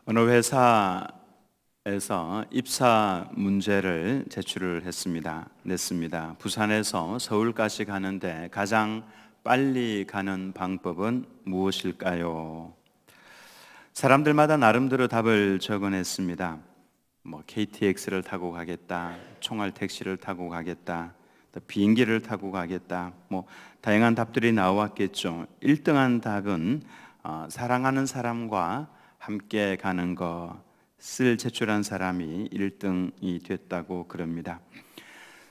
어느 회사에서 입사 문제를 냈습니다. 부산에서 서울까지 가는데 가장 빨리 가는 방법은 무엇일까요? 사람들마다 나름대로 답을 적어냈습니다. KTX를 타고 가겠다, 총알 택시를 타고 가겠다, 또 비행기를 타고 가겠다, 다양한 답들이 나왔겠죠. 1등한 답은 사랑하는 사람과 함께 가는 것을 제출한 사람이 1등이 됐다고 그럽니다.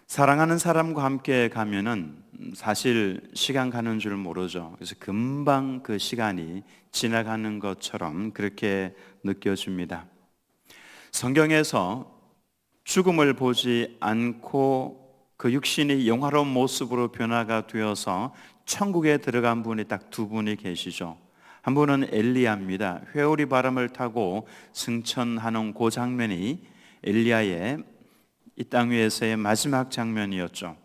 사랑하는 사람과 함께 가면은 사실 시간 가는 줄 모르죠. 그래서 금방 그 시간이 지나가는 것처럼 그렇게 느껴집니다. 성경에서 죽음을 보지 않고 그 육신이 영화로운 모습으로 변화가 되어서 천국에 들어간 분이 딱 두 분이 계시죠. 한 분은 엘리야입니다. 회오리 바람을 타고 승천하는 그 장면이 엘리야의 이 땅 위에서의 마지막 장면이었죠.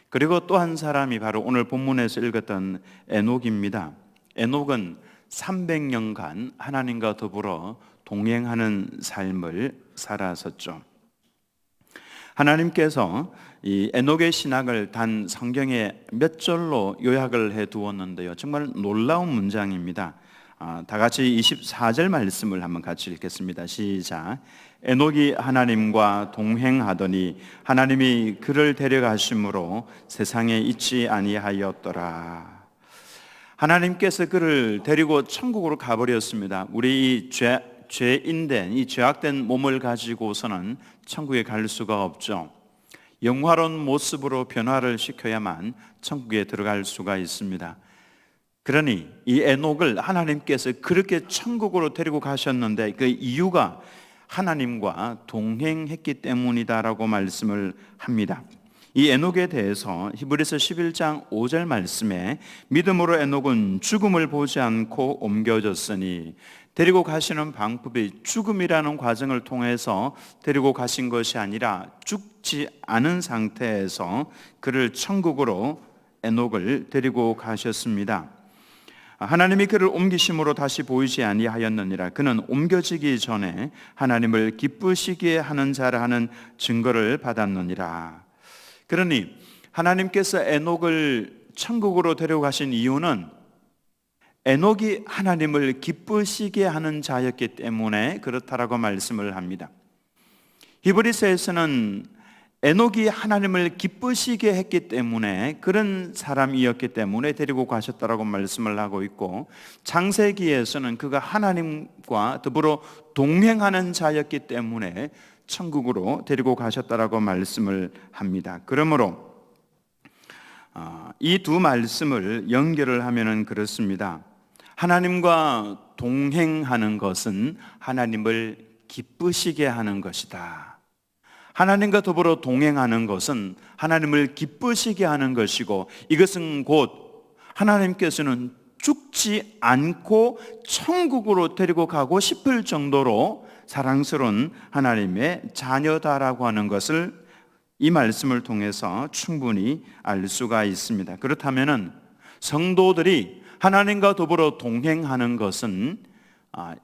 그리고 또 한 사람이 바로 오늘 본문에서 읽었던 에녹입니다. 에녹은 300년간 하나님과 더불어 동행하는 삶을 살았었죠. 하나님께서 이 에녹의 신학을 단 성경에 몇 절로 요약을 해 두었는데요. 정말 놀라운 문장입니다. 다 같이 24절 말씀을 한번 같이 읽겠습니다. 시작. 에녹이 하나님과 동행하더니 하나님이 그를 데려가심으로 세상에 있지 아니하였더라. 하나님께서 그를 데리고 천국으로 가버렸습니다. 우리 이 죄인된 이 죄악된 몸을 가지고서는 천국에 갈 수가 없죠. 영화로운 모습으로 변화를 시켜야만 천국에 들어갈 수가 있습니다. 그러니 이 에녹을 하나님께서 그렇게 천국으로 데리고 가셨는데 그 이유가 하나님과 동행했기 때문이다라고 말씀을 합니다. 이 에녹에 대해서 히브리서 11장 5절 말씀에 믿음으로 에녹은 죽음을 보지 않고 옮겨졌으니, 데리고 가시는 방법이 죽음이라는 과정을 통해서 데리고 가신 것이 아니라 죽지 않은 상태에서 그를 천국으로 에녹을 데리고 가셨습니다. 하나님이 그를 옮기심으로 다시 보이지 아니하였느니라. 그는 옮겨지기 전에 하나님을 기쁘시게 하는 자라 하는 증거를 받았느니라. 그러니 하나님께서 에녹을 천국으로 데려가신 이유는 에녹이 하나님을 기쁘시게 하는 자였기 때문에 그렇다라고 말씀을 합니다. 히브리서에서는 에녹이 하나님을 기쁘시게 했기 때문에 그런 사람이었기 때문에 데리고 가셨다라고 말씀을 하고 있고, 창세기에서는 그가 하나님과 더불어 동행하는 자였기 때문에 천국으로 데리고 가셨다라고 말씀을 합니다. 그러므로 이 두 말씀을 연결을 하면은 그렇습니다. 하나님과 동행하는 것은 하나님을 기쁘시게 하는 것이다. 하나님과 더불어 동행하는 것은 하나님을 기쁘시게 하는 것이고, 이것은 곧 하나님께서는 죽지 않고 천국으로 데리고 가고 싶을 정도로 사랑스러운 하나님의 자녀다라고 하는 것을 이 말씀을 통해서 충분히 알 수가 있습니다. 그렇다면은 성도들이 하나님과 더불어 동행하는 것은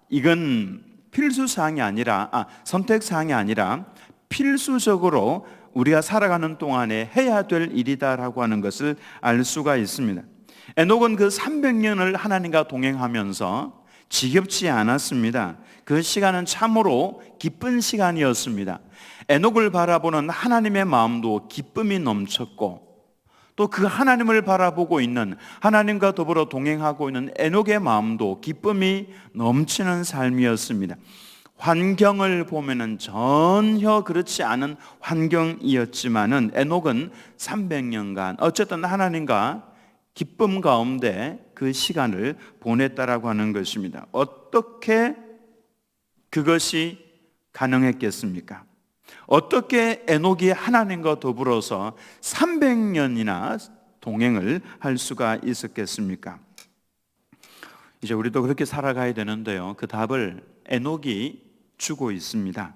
이건 필수사항이 아니라 선택사항이 아니라 필수적으로 우리가 살아가는 동안에 해야 될 일이다라고 하는 것을 알 수가 있습니다. 에녹은 그 300년을 하나님과 동행하면서 지겹지 않았습니다. 그 시간은 참으로 기쁜 시간이었습니다. 에녹을 바라보는 하나님의 마음도 기쁨이 넘쳤고, 또 그 하나님을 바라보고 있는, 하나님과 더불어 동행하고 있는 에녹의 마음도 기쁨이 넘치는 삶이었습니다. 환경을 보면은 전혀 그렇지 않은 환경이었지만은 에녹은 300년간 어쨌든 하나님과 기쁨 가운데 그 시간을 보냈다라고 하는 것입니다. 어떻게 그것이 가능했겠습니까? 어떻게 에녹이 하나님과 더불어서 300년이나 동행을 할 수가 있었겠습니까? 이제 우리도 그렇게 살아가야 되는데요. 그 답을 에녹이 주고 있습니다.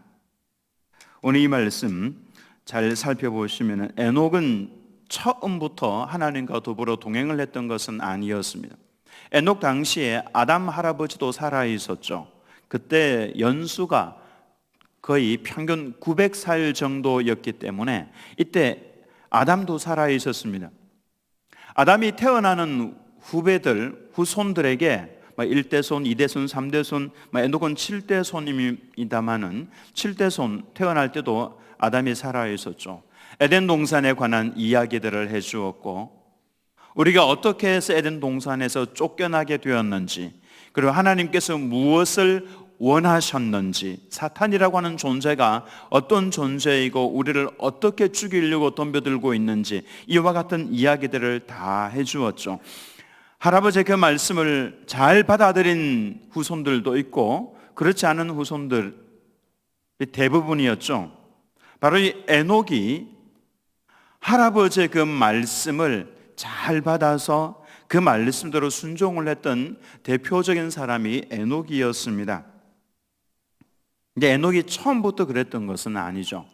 오늘 이 말씀 잘 살펴보시면 에녹은 처음부터 하나님과 더불어 동행을 했던 것은 아니었습니다. 에녹 당시에 아담 할아버지도 살아 있었죠. 그때 연수가 거의 평균 900살 정도였기 때문에 이때 아담도 살아 있었습니다. 아담이 태어나는 후손들에게 1대손, 2대손, 3대손, 에녹은 7대손입니다마는 7대손 태어날 때도 아담이 살아 있었죠. 에덴 동산에 관한 이야기들을 해주었고, 우리가 어떻게 해서 에덴 동산에서 쫓겨나게 되었는지, 그리고 하나님께서 무엇을 원하셨는지, 사탄이라고 하는 존재가 어떤 존재이고 우리를 어떻게 죽이려고 덤벼들고 있는지, 이와 같은 이야기들을 다 해주었죠. 할아버지의 그 말씀을 잘 받아들인 후손들도 있고 그렇지 않은 후손들이 대부분이었죠. 바로 이 에녹이 할아버지의 그 말씀을 잘 받아서 그 말씀대로 순종을 했던 대표적인 사람이 에녹이었습니다. 근데 에녹이 처음부터 그랬던 것은 아니죠.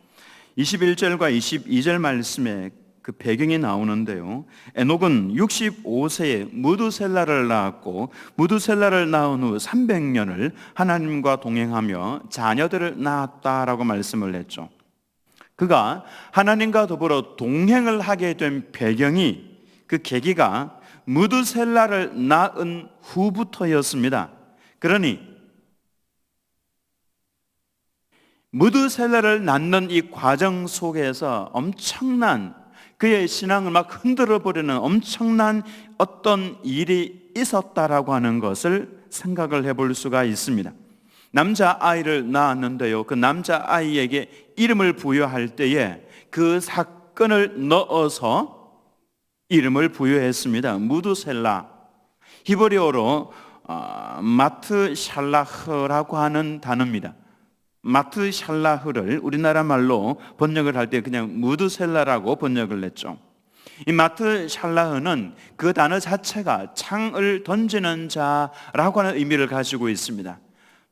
21절과 22절 말씀에 그 배경이 나오는데요. 에녹은 65세에 무두셀라를 낳았고, 무두셀라를 낳은 후 300년을 하나님과 동행하며 자녀들을 낳았다라고 말씀을 했죠. 그가 하나님과 더불어 동행을 하게 된 배경이, 그 계기가 무두셀라를 낳은 후부터였습니다. 그러니 무두셀라를 낳는 이 과정 속에서 엄청난 그의 신앙을 막 흔들어 버리는 엄청난 어떤 일이 있었다라고 하는 것을 생각을 해볼 수가 있습니다. 남자아이를 낳았는데요, 그 남자아이에게 이름을 부여할 때에 그 사건을 넣어서 이름을 부여했습니다. 무두셀라, 히브리어로 마트샬라흐라고 하는 단어입니다. 마트샬라흐를 우리나라 말로 번역을 할 때 그냥 무두셀라라고 번역을 했죠. 이 마트샬라흐는 그 단어 자체가 창을 던지는 자라고 하는 의미를 가지고 있습니다.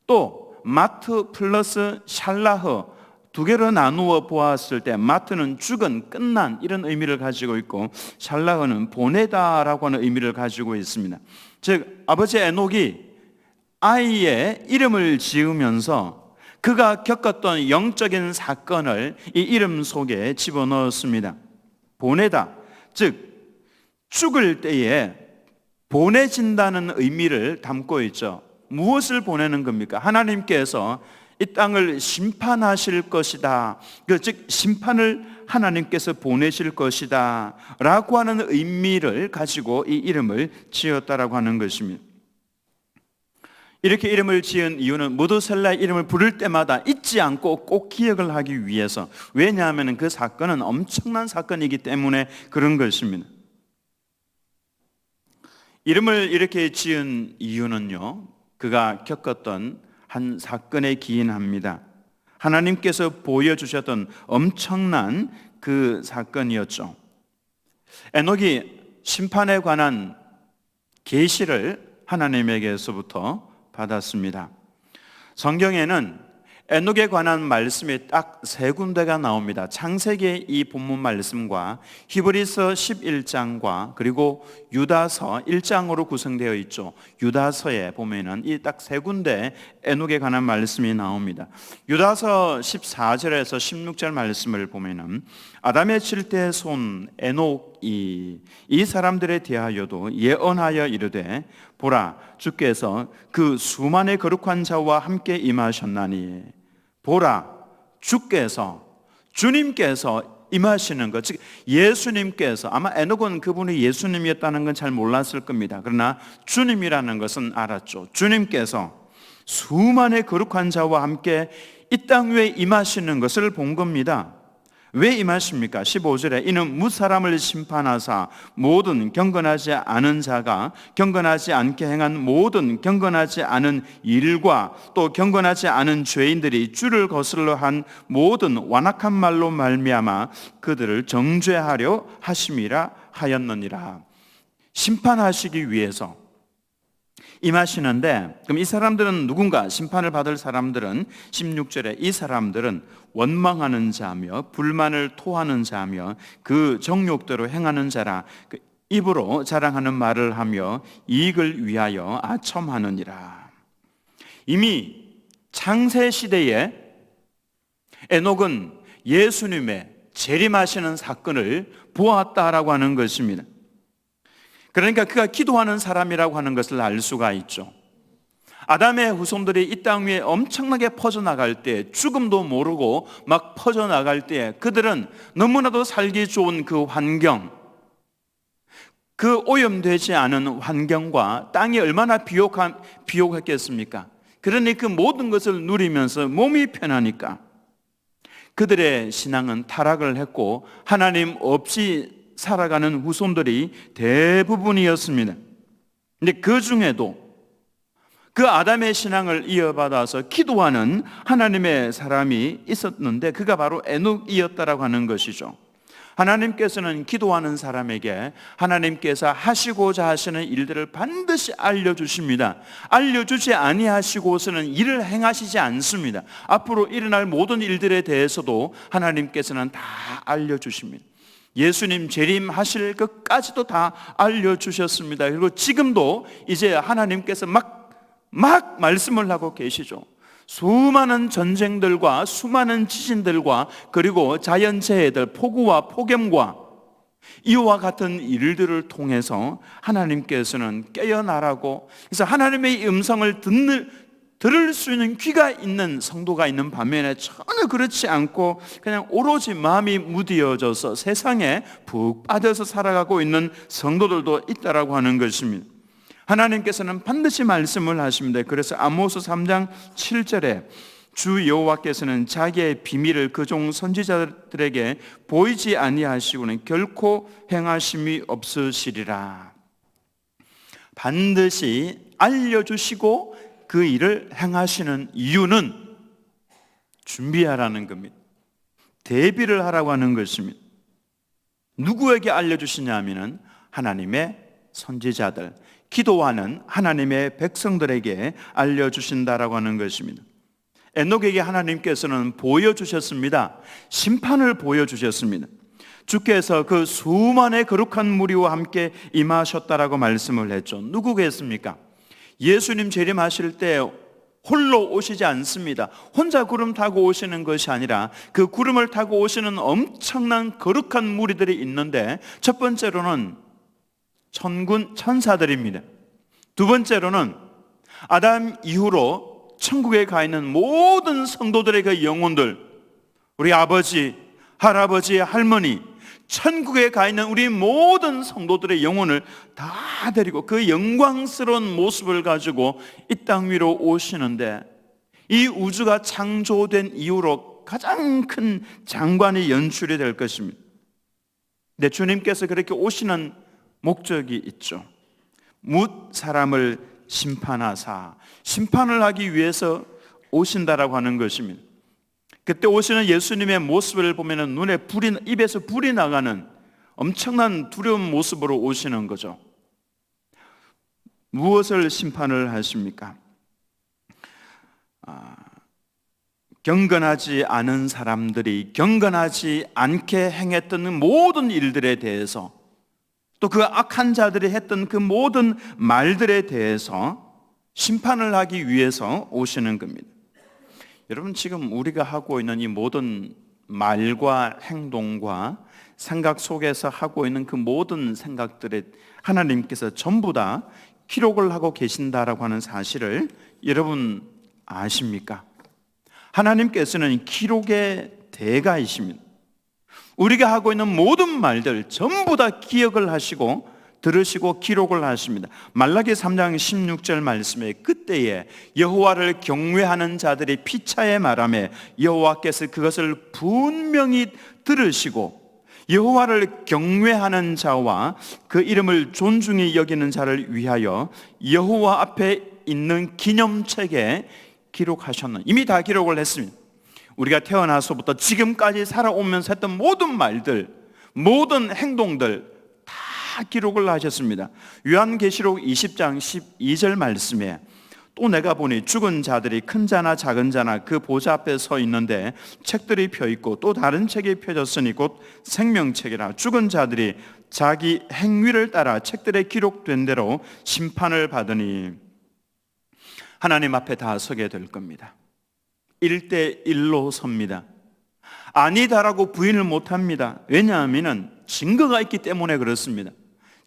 또 마트 플러스 샬라흐 두 개로 나누어 보았을 때 마트는 죽은, 끝난 이런 의미를 가지고 있고, 샬라흐는 보내다라고 하는 의미를 가지고 있습니다. 즉 아버지 에녹이 아이의 이름을 지으면서 그가 겪었던 영적인 사건을 이 이름 속에 집어넣었습니다. 보내다, 즉 죽을 때에 보내진다는 의미를 담고 있죠. 무엇을 보내는 겁니까? 하나님께서 이 땅을 심판하실 것이다, 즉 심판을 하나님께서 보내실 것이다 라고 하는 의미를 가지고 이 이름을 지었다라고 하는 것입니다. 이렇게 이름을 지은 이유는 무두셀라의 이름을 부를 때마다 잊지 않고 꼭 기억을 하기 위해서, 왜냐하면 그 사건은 엄청난 사건이기 때문에 그런 것입니다. 이름을 이렇게 지은 이유는요, 그가 겪었던 한 사건에 기인합니다. 하나님께서 보여주셨던 엄청난 그 사건이었죠. 에녹이 심판에 관한 계시를 하나님에게서부터 받았습니다. 성경에는 에녹에 관한 말씀이 딱 세 군데가 나옵니다. 창세기 이 본문 말씀과 히브리서 11장과 그리고 유다서 1장으로 구성되어 있죠. 유다서에 보면은 이 딱 세 군데 에녹에 관한 말씀이 나옵니다. 유다서 14절에서 16절 말씀을 보면은 아담의 7대 손 에녹이 이 사람들에 대하여도 예언하여 이르되, 보라, 주께서 그 수만의 거룩한 자와 함께 임하셨나니, 보라, 주님께서 임하시는 것, 즉 예수님께서, 아마 에녹은 그분이 예수님이었다는 건 잘 몰랐을 겁니다. 그러나 주님이라는 것은 알았죠. 주님께서 수만의 거룩한 자와 함께 이 땅 위에 임하시는 것을 본 겁니다. 왜 임하십니까? 15절에 이는 무사람을 심판하사 모든 경건하지 않은 자가 경건하지 않게 행한 모든 경건하지 않은 일과 또 경건하지 않은 죄인들이 주를 거슬러 한 모든 완악한 말로 말미암아 그들을 정죄하려 하심이라 하였느니라. 심판하시기 위해서 임하시는데, 그럼 이 사람들은 누군가? 심판을 받을 사람들은 16절에 이 사람들은 원망하는 자며 불만을 토하는 자며 그 정욕대로 행하는 자라, 그 입으로 자랑하는 말을 하며 이익을 위하여 아첨하느니라. 이미 창세 시대에 에녹은 예수님의 재림하시는 사건을 보았다라고 하는 것입니다. 그러니까 그가 기도하는 사람이라고 하는 것을 알 수가 있죠. 아담의 후손들이 이 땅 위에 엄청나게 퍼져나갈 때, 죽음도 모르고 막 퍼져나갈 때 그들은 너무나도 살기 좋은 그 환경, 그 오염되지 않은 환경과 땅이 얼마나 비옥했겠습니까? 그러니 그 모든 것을 누리면서 몸이 편하니까 그들의 신앙은 타락을 했고 하나님 없이 살아가는 후손들이 대부분이었습니다. 근데 그 중에도 그 아담의 신앙을 이어받아서 기도하는 하나님의 사람이 있었는데 그가 바로 에녹이었다라고 하는 것이죠. 하나님께서는 기도하는 사람에게 하나님께서 하시고자 하시는 일들을 반드시 알려주십니다. 알려주지 아니하시고서는 일을 행하시지 않습니다. 앞으로 일어날 모든 일들에 대해서도 하나님께서는 다 알려주십니다. 예수님 재림하실 것까지도 다 알려주셨습니다. 그리고 지금도 이제 하나님께서 막 말씀을 하고 계시죠. 수많은 전쟁들과 수많은 지진들과 그리고 자연재해들, 폭우와 폭염과 이와 같은 일들을 통해서 하나님께서는 깨어나라고, 그래서 하나님의 음성을 들을 수 있는 귀가 있는 성도가 있는 반면에 전혀 그렇지 않고 그냥 오로지 마음이 무디어져서 세상에 푹 빠져서 살아가고 있는 성도들도 있다라고 하는 것입니다. 하나님께서는 반드시 말씀을 하십니다. 그래서 아모스 3장 7절에 주 여호와께서는 자기의 비밀을 그종 선지자들에게 보이지 아니하시고는 결코 행하심이 없으시리라. 반드시 알려주시고 그 일을 행하시는 이유는 준비하라는 겁니다. 대비를 하라고 하는 것입니다. 누구에게 알려주시냐 하면은 하나님의 선지자들, 기도하는 하나님의 백성들에게 알려주신다라고 하는 것입니다. 에녹에게 하나님께서는 보여주셨습니다. 심판을 보여주셨습니다. 주께서 그 수만의 거룩한 무리와 함께 임하셨다라고 말씀을 했죠. 누구겠습니까? 예수님 재림하실 때 홀로 오시지 않습니다. 혼자 구름 타고 오시는 것이 아니라 그 구름을 타고 오시는 엄청난 거룩한 무리들이 있는데, 첫 번째로는 천군 천사들입니다. 두 번째로는 아담 이후로 천국에 가 있는 모든 성도들의 그 영혼들, 우리 아버지, 할아버지, 할머니, 천국에 가 있는 우리 모든 성도들의 영혼을 다 데리고 그 영광스러운 모습을 가지고 이 땅 위로 오시는데, 이 우주가 창조된 이후로 가장 큰 장관이 연출이 될 것입니다. 근데 주님께서 그렇게 오시는 목적이 있죠. 뭇 사람을 심판하사, 심판을 하기 위해서 오신다라고 하는 것입니다. 그때 오시는 예수님의 모습을 보면 눈에 입에서 불이 나가는 엄청난 두려운 모습으로 오시는 거죠. 무엇을 심판을 하십니까? 경건하지 않은 사람들이 경건하지 않게 행했던 모든 일들에 대해서, 또 그 악한 자들이 했던 그 모든 말들에 대해서 심판을 하기 위해서 오시는 겁니다. 여러분, 지금 우리가 하고 있는 이 모든 말과 행동과 생각 속에서 하고 있는 그 모든 생각들에 하나님께서 전부 다 기록을 하고 계신다라고 하는 사실을 여러분 아십니까? 하나님께서는 기록의 대가이십니다. 우리가 하고 있는 모든 말들 전부 다 기억을 하시고 들으시고 기록을 하십니다. 말라기 3장 16절 말씀에 그때에 여호와를 경외하는 자들이 피차에 말하며 여호와께서 그것을 분명히 들으시고, 여호와를 경외하는 자와 그 이름을 존중히 여기는 자를 위하여 여호와 앞에 있는 기념책에 기록하셨는, 이미 다 기록을 했습니다. 우리가 태어나서부터 지금까지 살아오면서 했던 모든 말들, 모든 행동들 다 기록을 하셨습니다. 요한계시록 20장 12절 말씀에 또 내가 보니 죽은 자들이 큰 자나 작은 자나 그 보좌 앞에 서 있는데 책들이 펴있고 또 다른 책이 펴졌으니 곧 생명책이라. 죽은 자들이 자기 행위를 따라 책들에 기록된 대로 심판을 받으니 하나님 앞에 다 서게 될 겁니다. 1대1로 섭니다. 아니다라고 부인을 못합니다. 왜냐하면 증거가 있기 때문에 그렇습니다.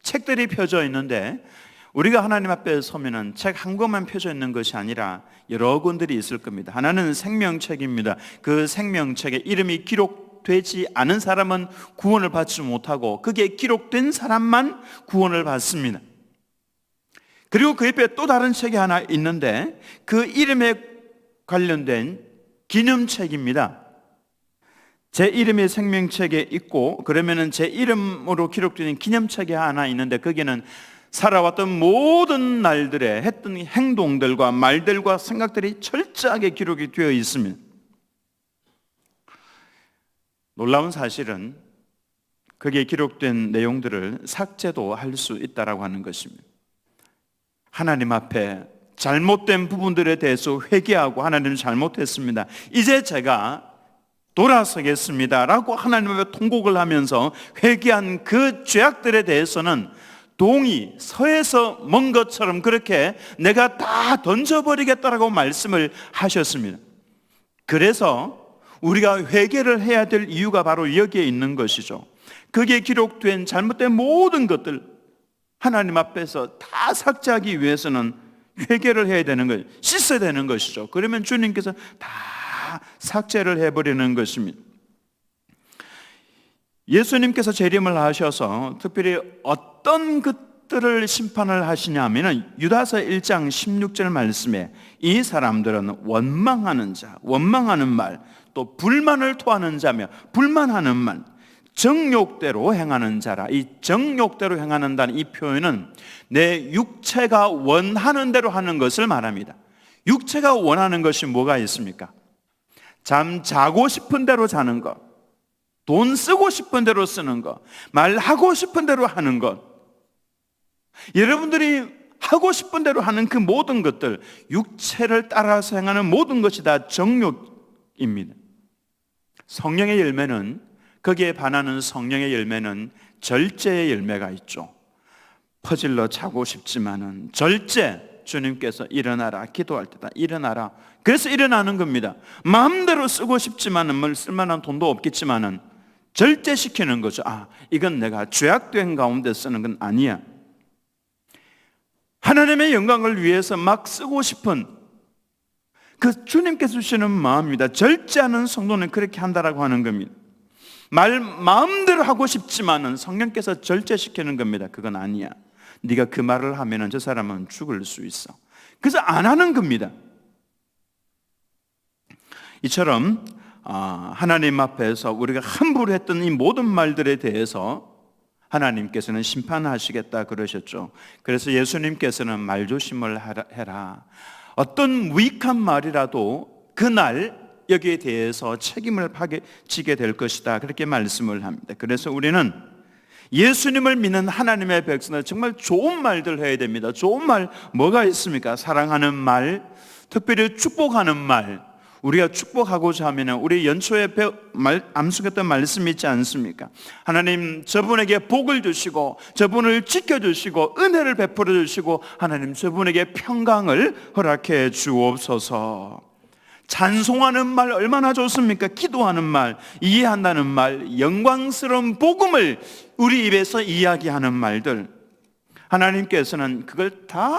책들이 펴져 있는데 우리가 하나님 앞에 서면은 책 한 권만 펴져 있는 것이 아니라 여러 권들이 있을 겁니다. 하나는 생명책입니다. 그 생명책에 이름이 기록되지 않은 사람은 구원을 받지 못하고 그게 기록된 사람만 구원을 받습니다. 그리고 그 옆에 또 다른 책이 하나 있는데 그 이름에 관련된 기념책입니다. 제 이름이 생명책에 있고 그러면은 제 이름으로 기록되는 기념책이 하나 있는데 거기는 살아왔던 모든 날들에 했던 행동들과 말들과 생각들이 철저하게 기록이 되어 있습니다. 놀라운 사실은 거기에 기록된 내용들을 삭제도 할 수 있다라고 하는 것입니다. 하나님 앞에 잘못된 부분들에 대해서 회개하고 하나님 잘못했습니다. 이제 제가 돌아서겠습니다 라고 하나님 앞에 통곡을 하면서 회개한 그 죄악들에 대해서는 동이 서에서 먼 것처럼 그렇게 내가 다 던져버리겠다라고 말씀을 하셨습니다. 그래서 우리가 회개를 해야 될 이유가 바로 여기에 있는 것이죠. 거기에 기록된 잘못된 모든 것들 하나님 앞에서 다 삭제하기 위해서는 회개를 해야 되는 거예요. 씻어야 되는 것이죠. 그러면 주님께서 다 삭제를 해버리는 것입니다. 예수님께서 재림을 하셔서 특별히 어떤 것들을 심판을 하시냐면 유다서 1장 16절 말씀에 이 사람들은 원망하는 자, 원망하는 말, 또 불만을 토하는 자며 불만하는 말, 정욕대로 행하는 자라. 이 정욕대로 행하는다는 이 표현은 내 육체가 원하는 대로 하는 것을 말합니다. 육체가 원하는 것이 뭐가 있습니까? 잠 자고 싶은 대로 자는 것, 돈 쓰고 싶은 대로 쓰는 것, 말하고 싶은 대로 하는 것, 여러분들이 하고 싶은 대로 하는 그 모든 것들, 육체를 따라서 행하는 모든 것이 다 정욕입니다. 성령의 열매는, 거기에 반하는 성령의 열매는 절제의 열매가 있죠. 퍼질러 자고 싶지만은 절제, 주님께서 일어나라, 기도할 때다 일어나라. 그래서 일어나는 겁니다. 마음대로 쓰고 싶지만은 쓸만한 돈도 없겠지만은 절제시키는 거죠. 이건 내가 죄악된 가운데 쓰는 건 아니야. 하나님의 영광을 위해서 막 쓰고 싶은 그 주님께서 주시는 마음입니다. 절제하는 성도는 그렇게 한다라고 하는 겁니다. 마음대로 하고 싶지만은 성령께서 절제시키는 겁니다. 그건 아니야. 네가 그 말을 하면은 저 사람은 죽을 수 있어. 그래서 안 하는 겁니다. 이처럼 하나님 앞에서 우리가 함부로 했던 이 모든 말들에 대해서 하나님께서는 심판하시겠다 그러셨죠. 그래서 예수님께서는 말조심을 해라. 어떤 무익한 말이라도 그날 여기에 대해서 책임을 지게 될 것이다 그렇게 말씀을 합니다. 그래서 우리는 예수님을 믿는 하나님의 백성은 정말 좋은 말들 해야 됩니다. 좋은 말 뭐가 있습니까? 사랑하는 말, 특별히 축복하는 말. 우리가 축복하고자 하면 우리 연초에 암송했던 말씀이 있지 않습니까? 하나님 저분에게 복을 주시고 저분을 지켜주시고 은혜를 베풀어 주시고 하나님 저분에게 평강을 허락해 주옵소서. 찬송하는 말 얼마나 좋습니까? 기도하는 말, 이해한다는 말, 영광스러운 복음을 우리 입에서 이야기하는 말들, 하나님께서는 그걸 다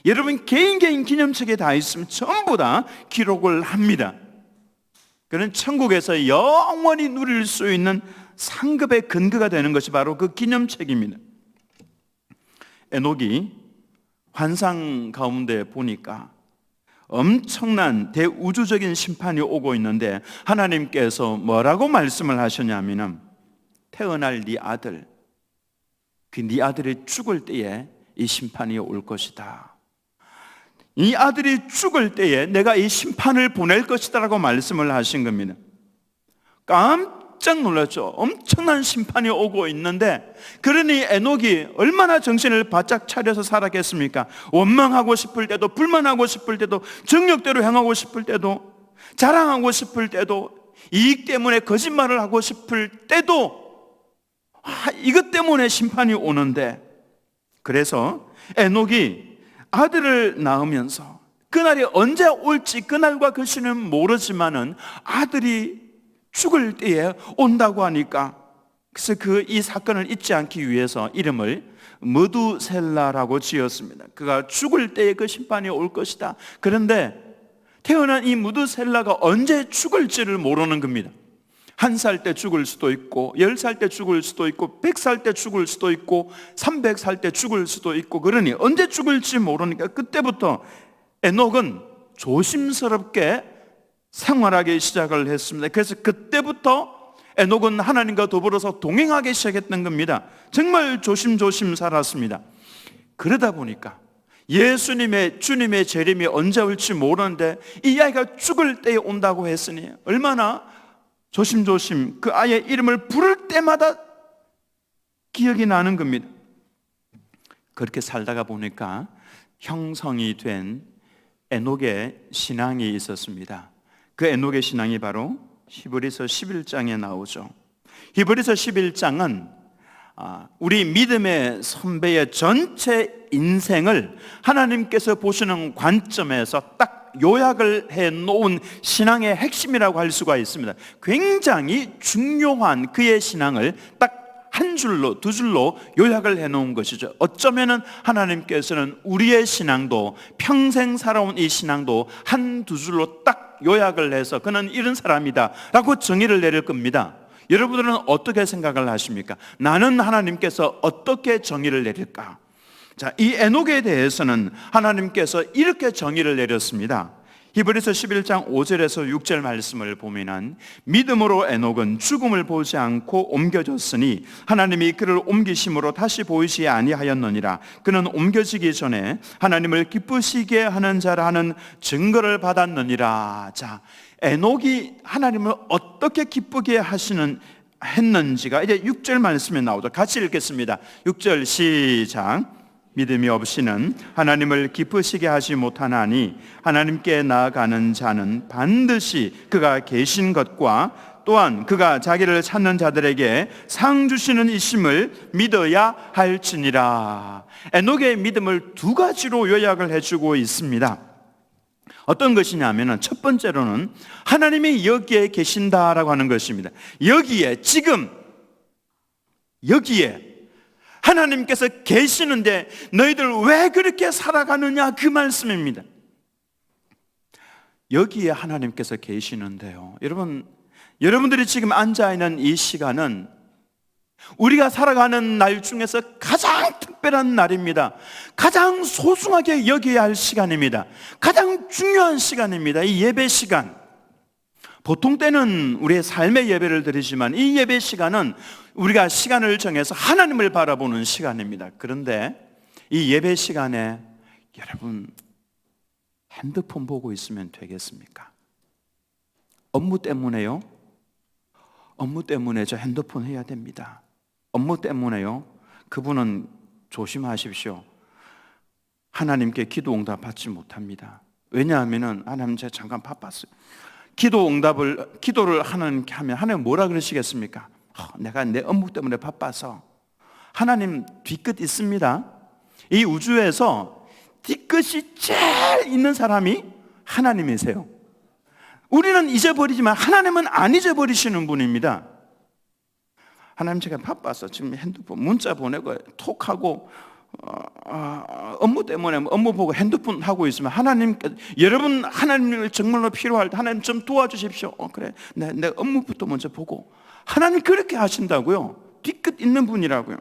여러분 개인 기념책에 다 있으면 전부 다 기록을 합니다. 그는 천국에서 영원히 누릴 수 있는 상급의 근거가 되는 것이 바로 그 기념책입니다. 에녹이 환상 가운데 보니까 엄청난 대우주적인 심판이 오고 있는데 하나님께서 뭐라고 말씀을 하셨냐면 태어날 네 아들, 네 아들이 죽을 때에 이 심판이 올 것이다. 이 아들이 죽을 때에 내가 이 심판을 보낼 것이다 라고 말씀을 하신 겁니다. 깜짝 놀랐죠. 엄청난 심판이 오고 있는데 그러니 에녹이 얼마나 정신을 바짝 차려서 살았겠습니까? 원망하고 싶을 때도, 불만하고 싶을 때도, 정욕대로 행하고 싶을 때도, 자랑하고 싶을 때도, 이익 때문에 거짓말을 하고 싶을 때도 이것 때문에 심판이 오는데, 그래서 에녹이 아들을 낳으면서 그날이 언제 올지 그날과 그 시는 모르지만은 아들이 죽을 때에 온다고 하니까, 그래서 이 사건을 잊지 않기 위해서 이름을 머두셀라라고 지었습니다. 그가 죽을 때에 그 심판이 올 것이다. 그런데 태어난 이 머두셀라가 언제 죽을지를 모르는 겁니다. 1살 때 죽을 수도 있고, 10살 때 죽을 수도 있고, 100살 때 죽을 수도 있고, 300살 때 죽을 수도 있고, 그러니 언제 죽을지 모르니까 그때부터 에녹은 조심스럽게 생활하기 시작을 했습니다. 그래서 그때부터 에녹은 하나님과 더불어서 동행하기 시작했던 겁니다. 정말 조심조심 살았습니다. 그러다 보니까 주님의 재림이 언제 올지 모르는데 이 아이가 죽을 때에 온다고 했으니 얼마나 조심조심 그 아이의 이름을 부를 때마다 기억이 나는 겁니다. 그렇게 살다가 보니까 형성이 된 에녹의 신앙이 있었습니다. 그 에녹의 신앙이 바로 히브리서 11장에 나오죠. 히브리서 11장은 우리 믿음의 선배의 전체 인생을 하나님께서 보시는 관점에서 딱 요약을 해놓은 신앙의 핵심이라고 할 수가 있습니다. 굉장히 중요한 그의 신앙을 딱 한 줄로, 두 줄로 요약을 해놓은 것이죠. 어쩌면은 하나님께서는 우리의 신앙도, 평생 살아온 이 신앙도 한 두 줄로 딱 요약을 해서 그는 이런 사람이다 라고 정의를 내릴 겁니다. 여러분들은 어떻게 생각을 하십니까? 나는 하나님께서 어떻게 정의를 내릴까? 자, 이 에녹에 대해서는 하나님께서 이렇게 정의를 내렸습니다. 히브리서 11장 5절에서 6절 말씀을 보면은 믿음으로 에녹은 죽음을 보지 않고 옮겨졌으니 하나님이 그를 옮기심으로 다시 보이지 아니하였느니라. 그는 옮겨지기 전에 하나님을 기쁘시게 하는 자라 하는 증거를 받았느니라. 자, 에녹이 하나님을 어떻게 기쁘게 했는지가 이제 6절 말씀에 나오죠. 같이 읽겠습니다. 6절 시작. 믿음이 없이는 하나님을 기쁘시게 하지 못하나니 하나님께 나아가는 자는 반드시 그가 계신 것과 또한 그가 자기를 찾는 자들에게 상 주시는 이심을 믿어야 할지니라. 에녹의 믿음을 두 가지로 요약을 해주고 있습니다. 어떤 것이냐면 첫 번째로는 하나님이 여기에 계신다라고 하는 것입니다. 지금 여기에 하나님께서 계시는데 너희들 왜 그렇게 살아가느냐, 그 말씀입니다. 여기에 하나님께서 계시는데요, 여러분들이 지금 앉아있는 이 시간은 우리가 살아가는 날 중에서 가장 특별한 날입니다. 가장 소중하게 여겨야 할 시간입니다. 가장 중요한 시간입니다. 이 예배 시간. 보통 때는 우리의 삶의 예배를 드리지만 이 예배 시간은 우리가 시간을 정해서 하나님을 바라보는 시간입니다. 그런데 이 예배 시간에 여러분 핸드폰 보고 있으면 되겠습니까? 업무 때문에요? 업무 때문에 저 핸드폰 해야 됩니다. 업무 때문에요? 그분은 조심하십시오. 하나님께 기도 응답 받지 못합니다. 왜냐하면 하나님 제가 잠깐 바빴어요. 기도를 하나님께 하면 하나님 뭐라 그러시겠습니까? 내가 내 업무 때문에 바빠서. 하나님 뒤끝 있습니다. 이 우주에서 뒤끝이 제일 있는 사람이 하나님이세요. 우리는 잊어버리지만 하나님은 안 잊어버리시는 분입니다. 하나님 제가 바빠서 지금 핸드폰 문자 보내고 톡하고 업무 때문에 업무 보고 핸드폰 하고 있으면 여러분 하나님을 정말로 필요할 때 하나님 좀 도와주십시오. 그래, 내 업무부터 먼저 보고. 하나님 그렇게 하신다고요. 뒤끝 있는 분이라고요.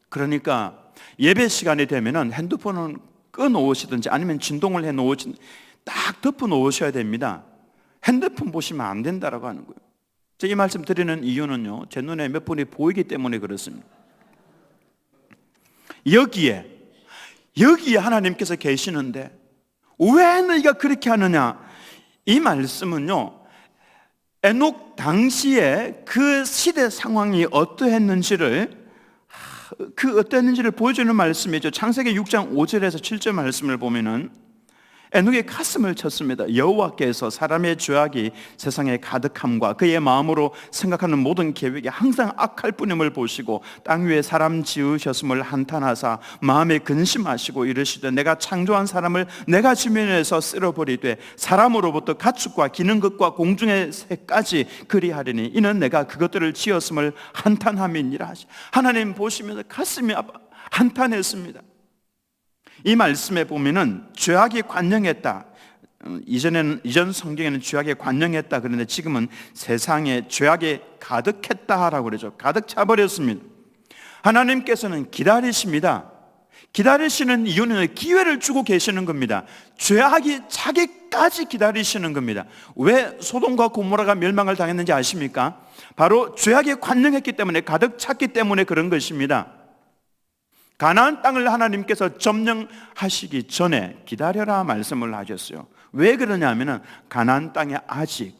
그러니까 예배 시간이 되면은 핸드폰은 꺼놓으시든지 아니면 진동을 해놓으시든지 딱 덮어놓으셔야 됩니다. 핸드폰 보시면 안 된다라고 하는 거예요. 제가 이 말씀 드리는 이유는요, 제 눈에 몇 분이 보이기 때문에 그렇습니다. 여기에 하나님께서 계시는데 왜 너희가 그렇게 하느냐? 이 말씀은요, 에녹 당시에 그 시대 상황이 어떠했는지를 보여주는 말씀이죠. 창세기 6장 5절에서 7절 말씀을 보면은 에녹이 가슴을 쳤습니다. 여호와께서 사람의 죄악이 세상에 가득함과 그의 마음으로 생각하는 모든 계획이 항상 악할 뿐임을 보시고 땅 위에 사람 지으셨음을 한탄하사 마음에 근심하시고 이르시되 내가 창조한 사람을 내가 지면에서 쓸어버리되 사람으로부터 가축과 기는 것과 공중의 새까지 그리하리니 이는 내가 그것들을 지었음을 한탄함이니라. 하나님 보시면서 가슴이 한탄했습니다. 이 말씀에 보면은 죄악이 관영했다. 이전 성경에는 죄악이 관영했다 그런데 지금은 세상에 죄악이 가득했다라고 그러죠. 가득 차버렸습니다. 하나님께서는 기다리십니다. 기다리시는 이유는 기회를 주고 계시는 겁니다. 죄악이 차기까지 기다리시는 겁니다. 왜 소돔과 고모라가 멸망을 당했는지 아십니까? 바로 죄악이 관영했기 때문에, 가득 찼기 때문에 그런 것입니다. 가나안 땅을 하나님께서 점령하시기 전에 기다려라 말씀을 하셨어요. 왜 그러냐면 가나안 땅에 아직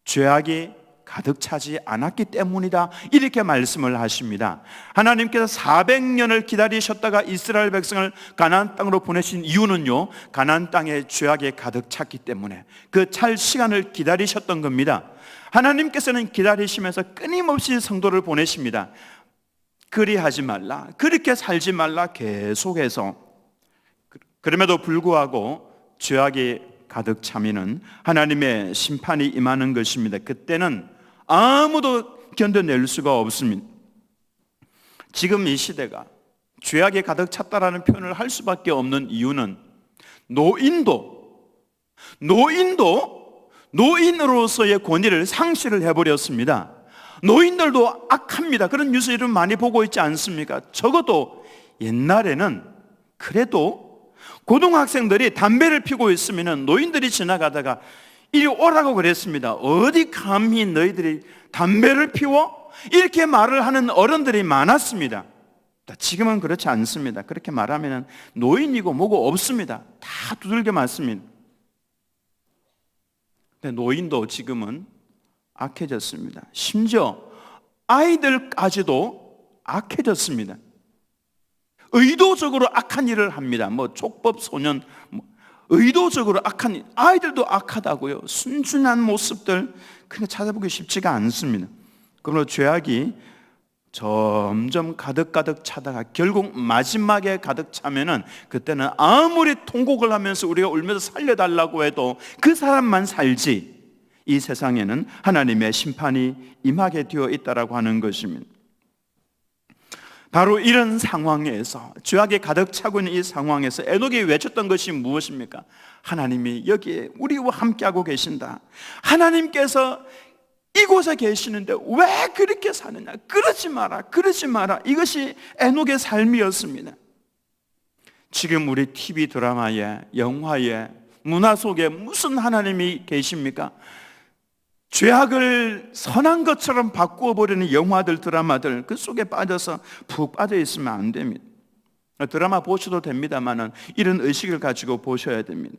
죄악이 가득 차지 않았기 때문이다, 이렇게 말씀을 하십니다. 하나님께서 400년을 기다리셨다가 이스라엘 백성을 가나안 땅으로 보내신 이유는요, 가나안 땅에 죄악이 가득 찼기 때문에 그 찰 시간을 기다리셨던 겁니다. 하나님께서는 기다리시면서 끊임없이 성도를 보내십니다. 그리하지 말라, 그렇게 살지 말라 계속해서. 그럼에도 불구하고 죄악이 가득 차면은 하나님의 심판이 임하는 것입니다. 그때는 아무도 견뎌낼 수가 없습니다. 지금 이 시대가 죄악이 가득 찼다라는 표현을 할 수밖에 없는 이유는 노인으로서의 권위를 상실을 해버렸습니다. 노인들도 악합니다. 그런 뉴스 이름 많이 보고 있지 않습니까? 적어도 옛날에는 그래도 고등학생들이 담배를 피고 있으면 노인들이 지나가다가 이리 오라고 그랬습니다. 어디 감히 너희들이 담배를 피워? 이렇게 말을 하는 어른들이 많았습니다. 지금은 그렇지 않습니다. 그렇게 말하면 노인이고 뭐고 없습니다. 다 두들겨 맞습니다. 근데 노인도 지금은 악해졌습니다. 심지어 아이들까지도 악해졌습니다. 의도적으로 악한 일을 합니다. 촉법 소년, 의도적으로 악한 일. 아이들도 악하다고요. 순진한 모습들 그냥 찾아보기 쉽지가 않습니다. 그러므로 죄악이 점점 가득 차다가 결국 마지막에 가득 차면은 그때는 아무리 통곡을 하면서 우리가 울면서 살려달라고 해도 그 사람만 살지, 이 세상에는 하나님의 심판이 임하게 되어 있다라고 하는 것입니다. 바로 이런 상황에서, 죄악이 가득 차고 있는 이 상황에서 에녹이 외쳤던 것이 무엇입니까? 하나님이 여기에 우리와 함께하고 계신다. 하나님께서 이곳에 계시는데 왜 그렇게 사느냐? 그러지 마라. 이것이 에녹의 삶이었습니다. 지금 우리 TV 드라마에, 영화에, 문화 속에 무슨 하나님이 계십니까? 죄악을 선한 것처럼 바꾸어 버리는 영화들, 드라마들, 그 속에 빠져서 푹 빠져 있으면 안 됩니다. 드라마 보셔도 됩니다만은 이런 의식을 가지고 보셔야 됩니다.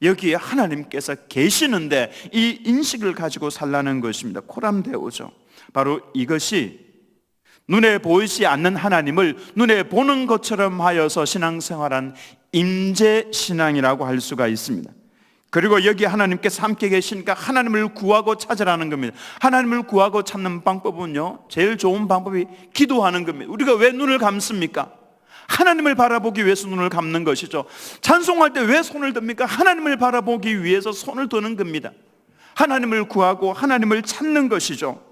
여기에 하나님께서 계시는데 이 인식을 가지고 살라는 것입니다. 코람데오죠. 바로 이것이 눈에 보이지 않는 하나님을 눈에 보는 것처럼 하여서 신앙생활한 임재신앙이라고 할 수가 있습니다. 그리고 여기 하나님께서 함께 계시니까 하나님을 구하고 찾으라는 겁니다. 하나님을 구하고 찾는 방법은요, 제일 좋은 방법이 기도하는 겁니다. 우리가 왜 눈을 감습니까? 하나님을 바라보기 위해서 눈을 감는 것이죠. 찬송할 때 왜 손을 듭니까? 하나님을 바라보기 위해서 손을 드는 겁니다. 하나님을 구하고 하나님을 찾는 것이죠.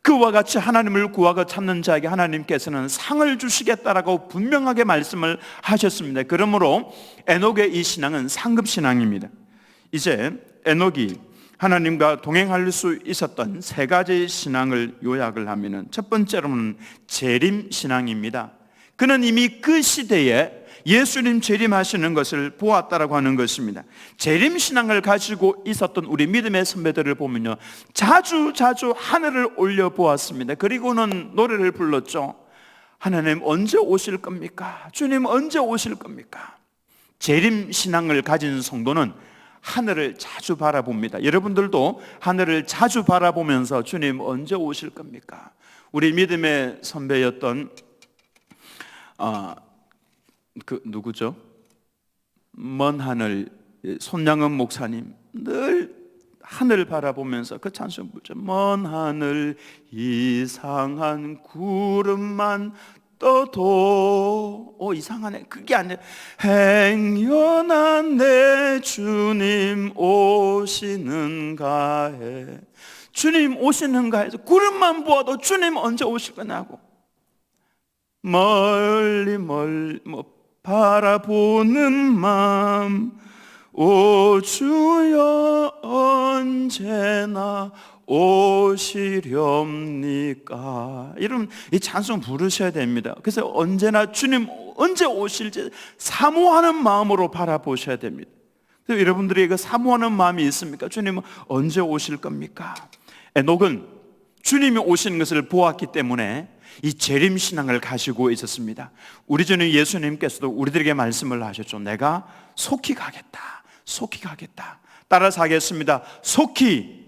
그와 같이 하나님을 구하고 찾는 자에게 하나님께서는 상을 주시겠다라고 분명하게 말씀을 하셨습니다. 그러므로 에녹의 이 신앙은 상급신앙입니다. 이제 에녹이 하나님과 동행할 수 있었던 세 가지 신앙을 요약을 하면, 첫 번째로는 재림신앙입니다. 그는 이미 그 시대에 예수님 재림하시는 것을 보았다라고 하는 것입니다. 재림신앙을 가지고 있었던 우리 믿음의 선배들을 보면요, 자주 하늘을 올려보았습니다. 그리고는 노래를 불렀죠. 하나님 언제 오실 겁니까? 주님 언제 오실 겁니까? 재림신앙을 가진 성도는 하늘을 자주 바라봅니다. 여러분들도 하늘을 자주 바라보면서 주님 언제 오실 겁니까? 우리 믿음의 선배였던 누구죠? 먼 하늘, 손양은 목사님 늘 하늘 바라보면서 그 찬송 부르죠. 먼 하늘 이상한 구름만 떠도, 이상하네. 그게 아니라 행여나 내 주님 오시는가 해. 주님 오시는가 해서 구름만 보아도 주님 언제 오실 거냐고 멀리 바라보는 마음, 오 주여 언제나 오시렵니까? 이런 이 찬송 부르셔야 됩니다. 그래서 언제나 주님 언제 오실지 사모하는 마음으로 바라보셔야 됩니다. 그래서 여러분들이 그 사모하는 마음이 있습니까? 주님은 언제 오실 겁니까? 에녹은 주님이 오시는 것을 보았기 때문에 이 재림신앙을 가지고 있었습니다. 우리 주님 예수님께서도 우리들에게 말씀을 하셨죠. 내가 속히 가겠다, 속히 가겠다, 따라서 하겠습니다. 속히.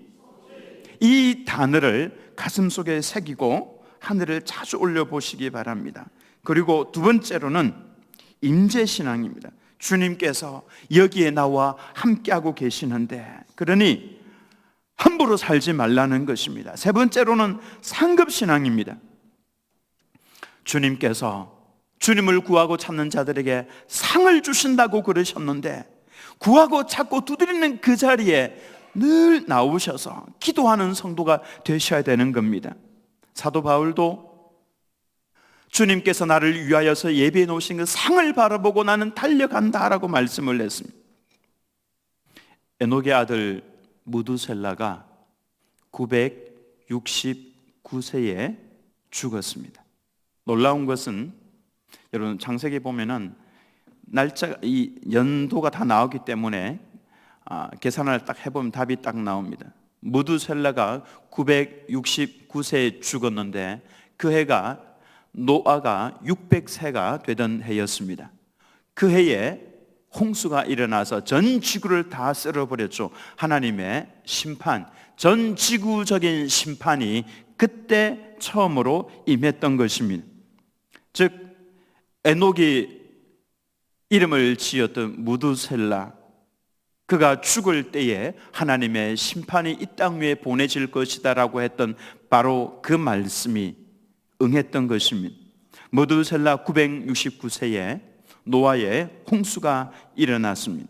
이 단어를 가슴속에 새기고 하늘을 자주 올려보시기 바랍니다. 그리고 두 번째로는 임재신앙입니다. 주님께서 여기에 나와 함께하고 계시는데, 그러니 함부로 살지 말라는 것입니다. 세 번째로는 상급신앙입니다. 주님께서 주님을 구하고 찾는 자들에게 상을 주신다고 그러셨는데, 구하고 찾고 두드리는 그 자리에 늘 나오셔서 기도하는 성도가 되셔야 되는 겁니다. 사도 바울도 주님께서 나를 위하여서 예비해 놓으신 그 상을 바라보고 나는 달려간다라고 말씀을 했습니다. 에녹의 아들 무두셀라가 969세에 죽었습니다. 놀라운 것은 여러분 창세기 보면은 날짜, 이 연도가 다 나오기 때문에 계산을 딱 해보면 답이 딱 나옵니다. 무두셀라가 969세에 죽었는데 그 해가 노아가 600세가 되던 해였습니다. 그 해에 홍수가 일어나서 전 지구를 다 쓸어버렸죠. 하나님의 심판, 전 지구적인 심판이 그때 처음으로 임했던 것입니다. 즉 에녹이 이름을 지었던 무두셀라, 그가 죽을 때에 하나님의 심판이 이 땅 위에 보내질 것이다 라고 했던 바로 그 말씀이 응했던 것입니다. 무두셀라 969세에 노아의 홍수가 일어났습니다.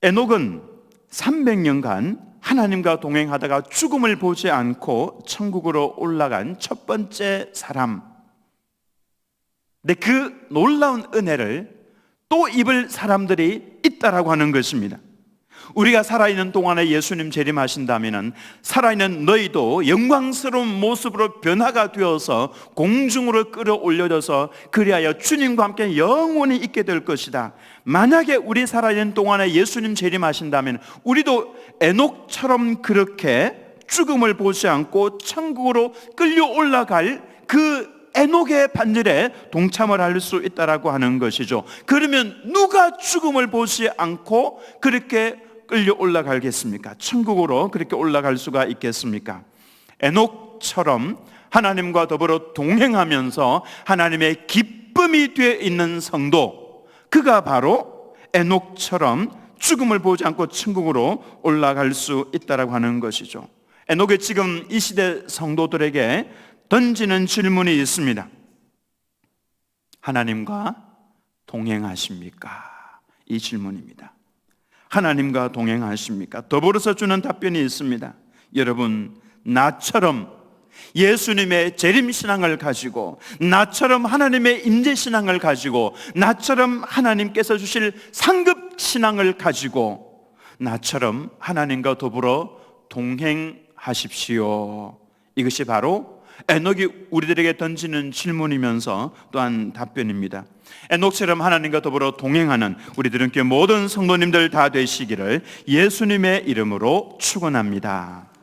에녹은 300년간 하나님과 동행하다가 죽음을 보지 않고 천국으로 올라간 첫 번째 사람. 근데 그 놀라운 은혜를 또 입을 사람들이 있다라고 하는 것입니다. 우리가 살아있는 동안에 예수님 재림하신다면 살아있는 너희도 영광스러운 모습으로 변화가 되어서 공중으로 끌어올려져서 그리하여 주님과 함께 영원히 있게 될 것이다. 만약에 우리 살아있는 동안에 예수님 재림하신다면 우리도 에녹처럼 그렇게 죽음을 보지 않고 천국으로 끌려 올라갈 그 에녹의 반열에 동참을 할 수 있다라고 하는 것이죠. 그러면 누가 죽음을 보지 않고 그렇게 끌려 올라가겠습니까? 천국으로 그렇게 올라갈 수가 있겠습니까? 에녹처럼 하나님과 더불어 동행하면서 하나님의 기쁨이 되어 있는 성도, 그가 바로 에녹처럼 죽음을 보지 않고 천국으로 올라갈 수 있다라고 하는 것이죠. 에녹이 지금 이 시대 성도들에게 던지는 질문이 있습니다. 하나님과 동행하십니까? 이 질문입니다. 하나님과 동행하십니까? 더불어서 주는 답변이 있습니다. 여러분, 나처럼 예수님의 재림신앙을 가지고, 나처럼 하나님의 임재신앙을 가지고, 나처럼 하나님께서 주실 상급신앙을 가지고, 나처럼 하나님과 더불어 동행하십시오. 이것이 바로 에녹이 우리들에게 던지는 질문이면서 또한 답변입니다. 에녹처럼 하나님과 더불어 동행하는 우리들은 모든 성도님들 다 되시기를 예수님의 이름으로 축원합니다.